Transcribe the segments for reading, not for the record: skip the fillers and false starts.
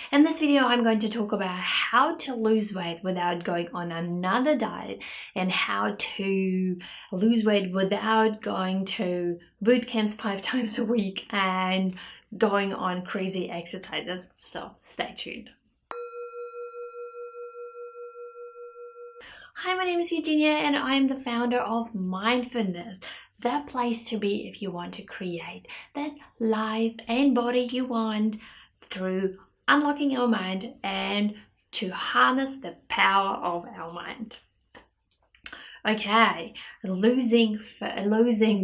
In this video, I'm going to talk about how to lose weight without going on another diet and how to lose weight without going to boot camps 5 times a week and going on crazy exercises. So stay tuned. Hi, my name is Eugenia and I'm the founder of Mindfulness, the place to be if you want to create that life and body you want through unlocking our mind and to harness the power of our mind. Okay, losing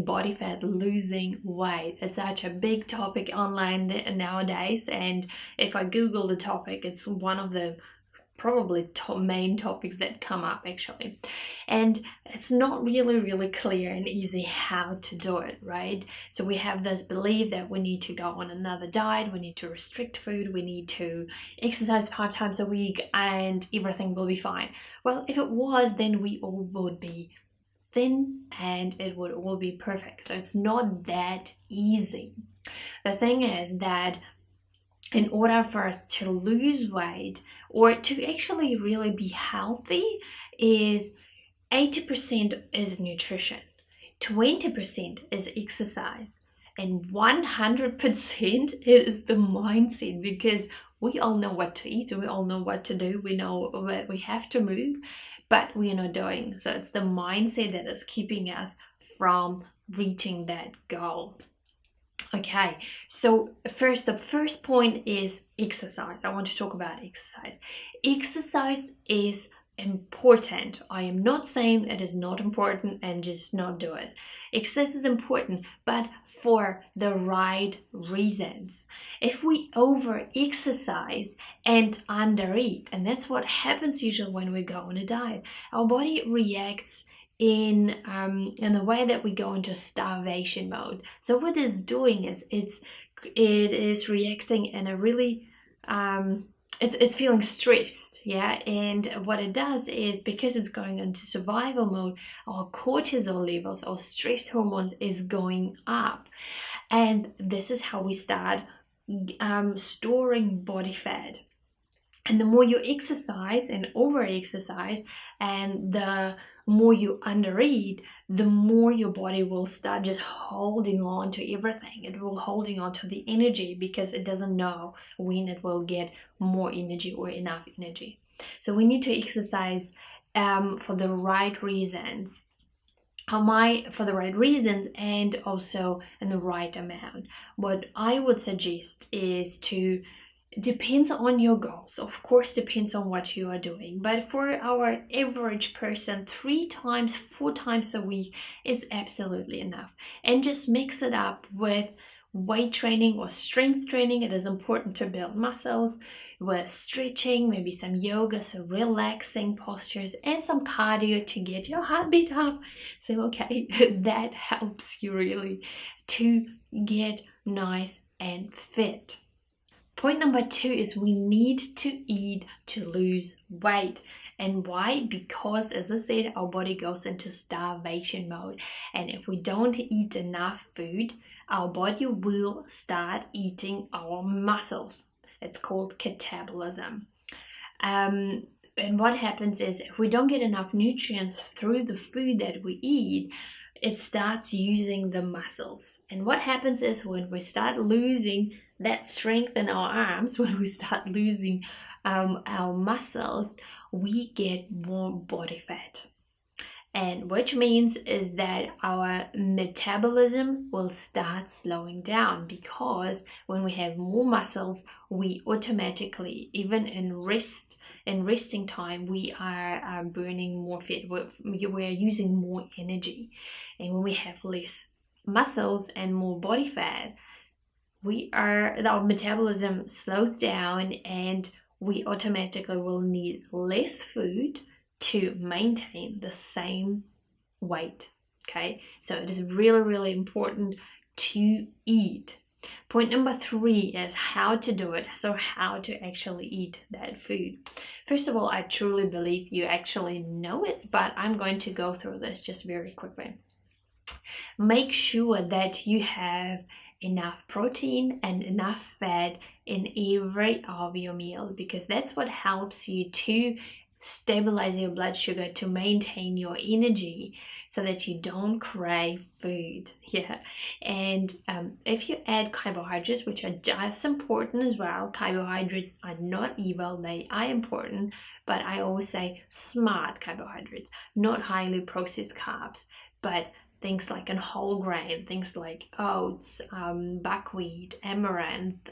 body fat, losing weight. It's such a big topic online nowadays, and if I Google the topic, it's one of the probably main topics that come up actually, and it's not really clear and easy how to do it, right? So we have this belief that we need to go on another diet, we need to restrict food, we need to exercise 5 times a week and everything will be fine. Well, if it was, then we all would be thin and it would all be perfect. So it's not that easy. The thing is that in order for us to lose weight or to actually really be healthy, is 80% is nutrition, 20% is exercise, and 100% is the mindset, because we all know what to eat, we all know what to do, we know that we have to move, but we are not doing. So it's the mindset that is keeping us from reaching that goal. Okay, so the first point is exercise. I want to talk about exercise. Exercise is important. I am not saying it is not important and just not do it. Exercise is important, but for the right reasons. If we over exercise and under eat, and that's what happens usually when we go on a diet, our body reacts in the way that we go into starvation mode. So what it's doing is it is reacting in a really it's feeling stressed, yeah, and what it does is, because it's going into survival mode, our cortisol levels, our stress hormones is going up, and this is how we start storing body fat. And the more you exercise and over exercise and the more you undereat, the more your body will start just holding on to everything. It will holding on to the energy because it doesn't know when it will get more energy or enough energy. So we need to exercise for the right reasons. For the right reasons and also in the right amount. What I would suggest is to depends on your goals, of course, depends on what you are doing, but for our average person, 3 times 4 times a week is absolutely enough. And just mix it up with weight training or strength training. It is important to build muscles with stretching, maybe some yoga, so relaxing postures, and some cardio to get your heartbeat up. So okay, that helps you really to get nice and fit. Point number 2 is we need to eat to lose weight. And why? Because, as I said, our body goes into starvation mode. And if we don't eat enough food, our body will start eating our muscles. It's called catabolism. And what happens is, if we don't get enough nutrients through the food that we eat, it starts using the muscles. And what happens is, when we start losing that strength in our arms, when we start losing our muscles, we get more body fat. And which means is that our metabolism will start slowing down, because when we have more muscles, we automatically, even in resting time, we are burning more fat. We are using more energy. And when we have less muscles and more body fat, our metabolism slows down and we automatically will need less food to maintain the same weight. Okay, so it is really important to eat. Point number 3 is how to do it. So how to actually eat that food. First of all, I truly believe you actually know it, but I'm going to go through this just very quickly. Make sure that you have enough protein and enough fat in every of your meal, because that's what helps you to stabilize your blood sugar, to maintain your energy so that you don't crave food. Yeah. And if you add carbohydrates, which are just important as well, carbohydrates are not evil, they are important, but I always say smart carbohydrates, not highly processed carbs, but things like a whole grain, things like oats, buckwheat, amaranth,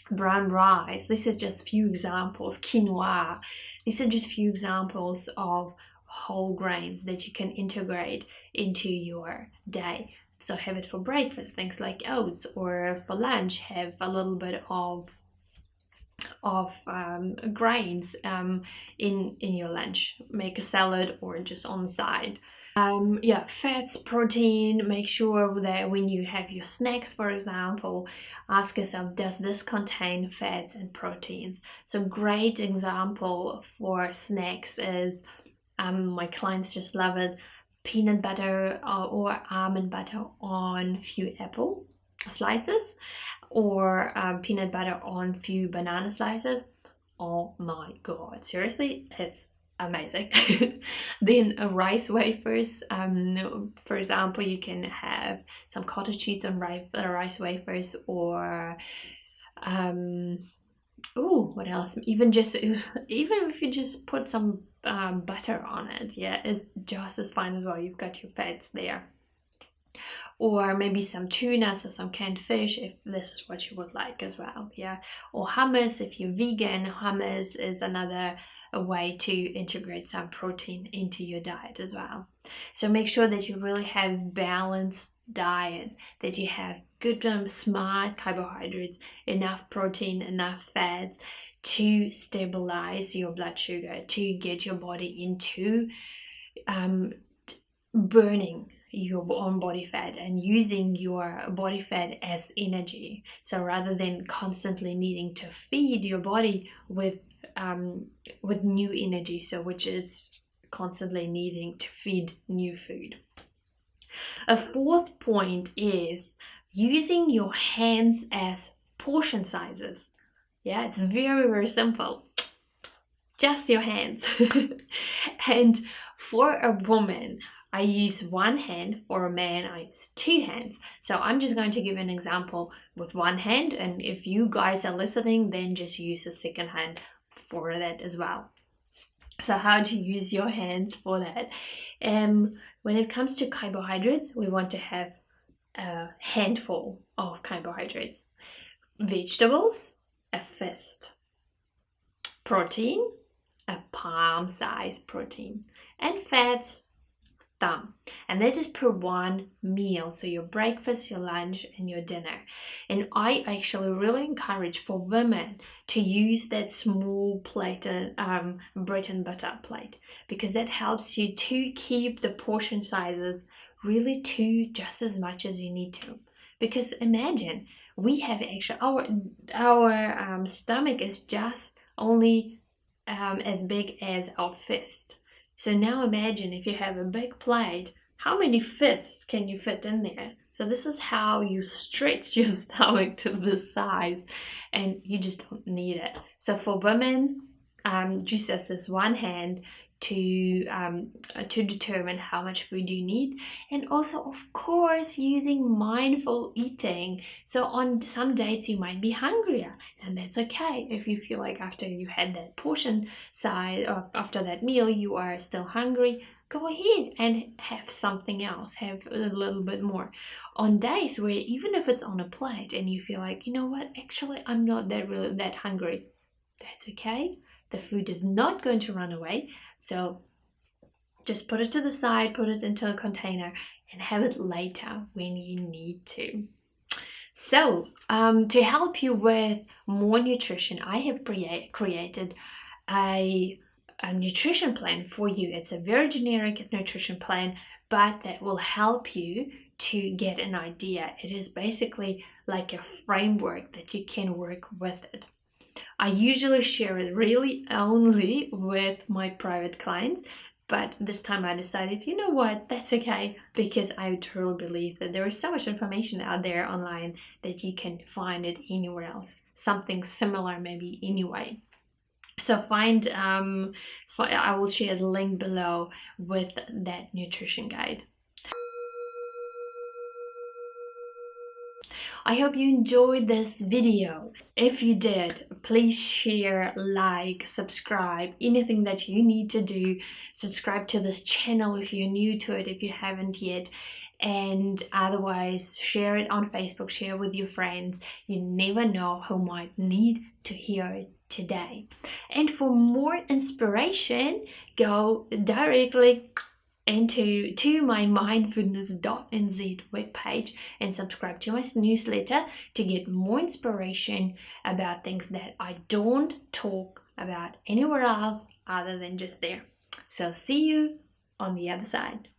brown rice. This is just few examples. Quinoa. These are just few examples of whole grains that you can integrate into your day. So have it for breakfast, things like oats, or for lunch have a little bit of grains in your lunch. Make a salad or just on the side. Yeah, fats, protein. Make sure that when you have your snacks, for example, ask yourself, does this contain fats and proteins? So great example for snacks is, my clients just love it, peanut butter or almond butter on few apple slices, or peanut butter on few banana slices. Oh my god, seriously, it's amazing. Then rice wafers, for example, you can have some cottage cheese on rice wafers, or what else, even if you just put some butter on it, yeah, it's just as fine as well. You've got your fats there. Or maybe some tuna, so some canned fish, if this is what you would like as well. Yeah. Or hummus, if you're vegan, hummus is another way to integrate some protein into your diet as well. So make sure that you really have balanced diet, that you have good smart carbohydrates, enough protein, enough fats to stabilize your blood sugar, to get your body into burning your own body fat and using your body fat as energy. So rather than constantly needing to feed your body with new energy, so which is constantly needing to feed new food. A fourth point is using your hands as portion sizes. Yeah, it's very, very simple. Just your hands. And for a woman, I use one hand. For a man, I use two hands. So I'm just going to give an example with one hand, and if you guys are listening, then just use a second hand for that as well. So how to use your hands for that? When it comes to carbohydrates, we want to have a handful of carbohydrates. Vegetables, a fist. Protein, a palm-sized protein. And fats, thumb. And that is per one meal, so your breakfast, your lunch, and your dinner. And I actually really encourage for women to use that small plate, bread and butter plate, because that helps you to keep the portion sizes really to just as much as you need to. Because imagine, we have actually our stomach is just only as big as our fist. So now imagine if you have a big plate, how many fists can you fit in there? So this is how you stretch your stomach to this size, and you just don't need it. So for women, just as this one hand to determine how much food you need, and also of course using mindful eating. So on some dates you might be hungrier, and that's okay. If you feel like after you had that portion size, or after that meal, you are still hungry, go ahead and have something else, have a little bit more. On days where even if it's on a plate and you feel like, you know what, actually I'm not really that hungry, that's okay. The food is not going to run away. So just put it to the side, put it into a container, and have it later when you need to. So to help you with more nutrition, I have created a nutrition plan for you. It's a very generic nutrition plan, but that will help you to get an idea. It is basically like a framework that you can work with it. I usually share it really only with my private clients, But this time I decided, you know what, that's okay, because I truly believe that there is so much information out there online that you can find it anywhere else. Something similar maybe anyway. So I will share the link below with that nutrition guide. I hope you enjoyed this video. If you did, please share, like, subscribe, anything that you need to do. Subscribe to this channel if you're new to it, if you haven't yet. And otherwise, share it on Facebook, share with your friends. You never know who might need to hear it today. And for more inspiration, go directly to my mindfulness.nz webpage and subscribe to my newsletter to get more inspiration about things that I don't talk about anywhere else other than just there. So see you on the other side.